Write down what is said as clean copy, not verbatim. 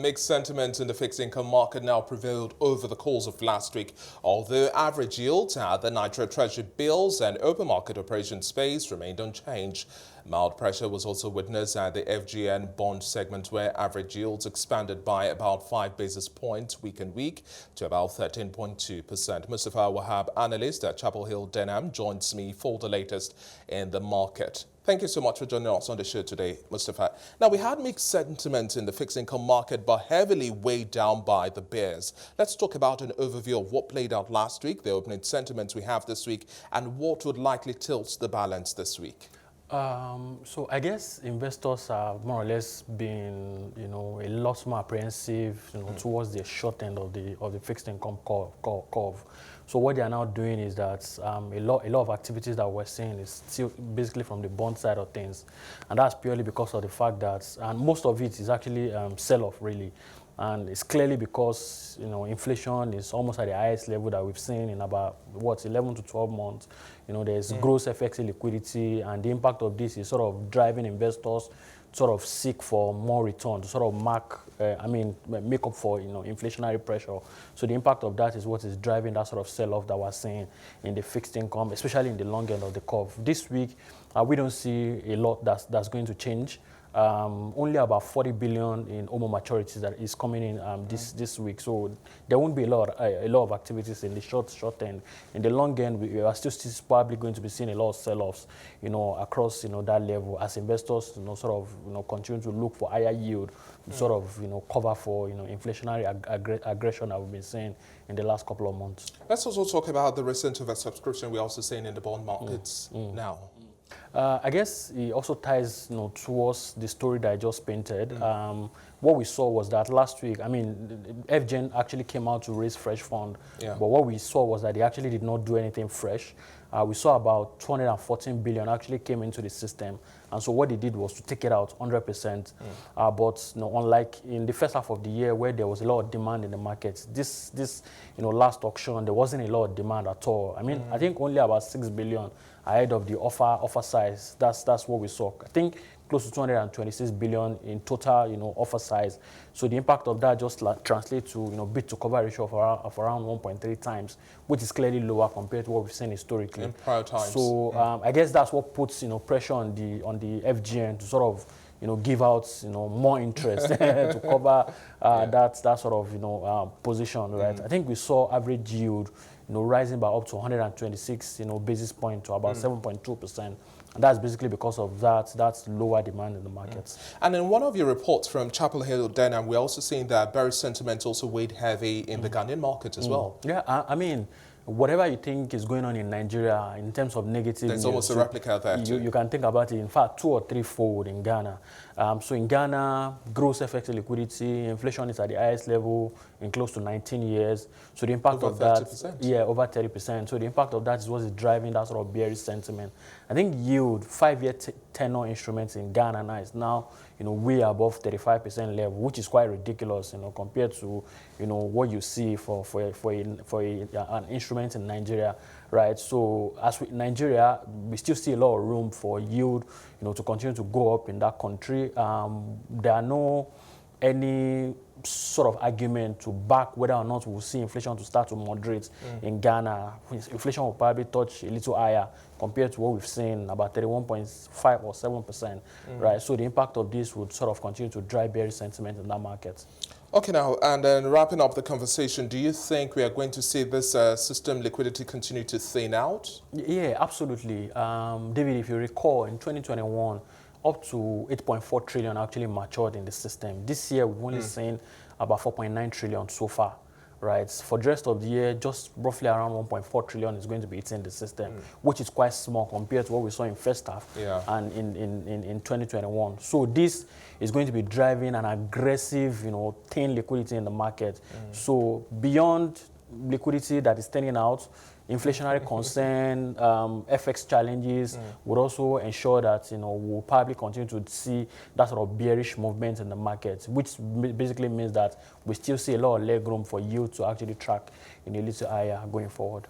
mixed sentiment in the fixed income market now prevailed over the course of last week, although average yields at the Nigerian Treasury bills and open market operation space remained unchanged. Mild pressure was also witnessed at the FGN bond segment, where average yields expanded by about 5 basis points week on week to about 13.2%. Mustapha Wahab, analyst at Chapel Hill Denham, joins me for the latest in the market. Thank you so much for joining us on the show today, Mustapha. Now, we had mixed sentiment in the fixed income market, but heavily weighed down by the bears. Let's talk about an overview of what played out last week, the opening sentiments we have this week, and what would likely tilt the balance this week. So I guess investors have more or less been, a lot more apprehensive, towards the short end of the fixed income curve. So what they are now doing is that a lot of activities that we're seeing is still basically from the bond side of things, and that's purely because of the fact that, and most of it is actually sell-off really. And it's clearly because, inflation is almost at the highest level that we've seen in about, 11 to 12 months. There's gross FX liquidity, and the impact of this is sort of driving investors sort of seek for more return to sort of make up for, inflationary pressure. So the impact of that is what is driving that sort of sell-off that we're seeing in the fixed income, especially in the long end of the curve. This week, we don't see a lot that's going to change. Only about 40 billion in OMO maturities that is coming in this week, so there won't be a lot of activities in the short end. In the long end, we are still probably going to be seeing a lot of sell-offs, across that level as investors, sort of continue to look for higher yield, to sort of cover for inflationary aggression that we've been seeing in the last couple of months. Let's also talk about the recent oversubscription we're also seeing in the bond markets now. I guess it also ties towards the story that I just painted. What we saw was that last week, FGN actually came out to raise fresh fund, but what we saw was that they actually did not do anything fresh. We saw about 214 billion actually came into the system, and so what they did was to take it out 100%. But unlike in the first half of the year where there was a lot of demand in the market, this last auction there wasn't a lot of demand at all. I think only about 6 billion ahead of the offer size. That's what we saw. I think close to 226 billion in total, offer size. So the impact of that just translates to, bid to cover ratio of around 1.3 times, which is clearly lower compared to what we've seen historically in prior times. So I guess that's what puts, pressure on the FGN to sort of, give out, more interest to cover that sort of, position, right? I think we saw average yield, rising by up to 126, basis point to about 7.2%. And that's basically because of that's lower demand in the markets. And in one of your reports from Chapel Hill Denham, we're also seeing that bearish sentiment also weighed heavy in the Ghanaian market as well. Yeah, whatever you think is going on in Nigeria in terms of negative there's news, almost a replica there too. You can think about it, in fact, 2 or 3-fold in Ghana. So in Ghana, gross FX liquidity, inflation is at the highest level in close to 19 years. So the impact of that, 30%. over 30%. So the impact of that is what is driving that sort of bearish sentiment. I think yield, 5-year tenor instruments in Ghana now is now, way above 35% level, which is quite ridiculous, compared to, what you see for an instrument in Nigeria, right? So as with Nigeria, we still see a lot of room for yield, to continue to go up in that country. There are no any sort of argument to back whether or not we'll see inflation to start to moderate in Ghana. Inflation will probably touch a little higher compared to what we've seen, about 31.5 or 7%, right? So the impact of this would sort of continue to drive bearish sentiment in that market. Okay, now, and then wrapping up the conversation, do you think we are going to see this system liquidity continue to thin out? Yeah, absolutely. David, if you recall, in 2021, up to 8.4 trillion actually matured in the system. This year, we've only seen about 4.9 trillion so far, right? For the rest of the year, just roughly around 1.4 trillion is going to be hitting the system, which is quite small compared to what we saw in first half and in 2021. So this is going to be driving an aggressive, thin liquidity in the market. So beyond liquidity that is thinning out, inflationary concern, FX challenges would also ensure that we'll probably continue to see that sort of bearish movement in the market, which basically means that we still see a lot of leg room for yield to actually track in a little higher going forward.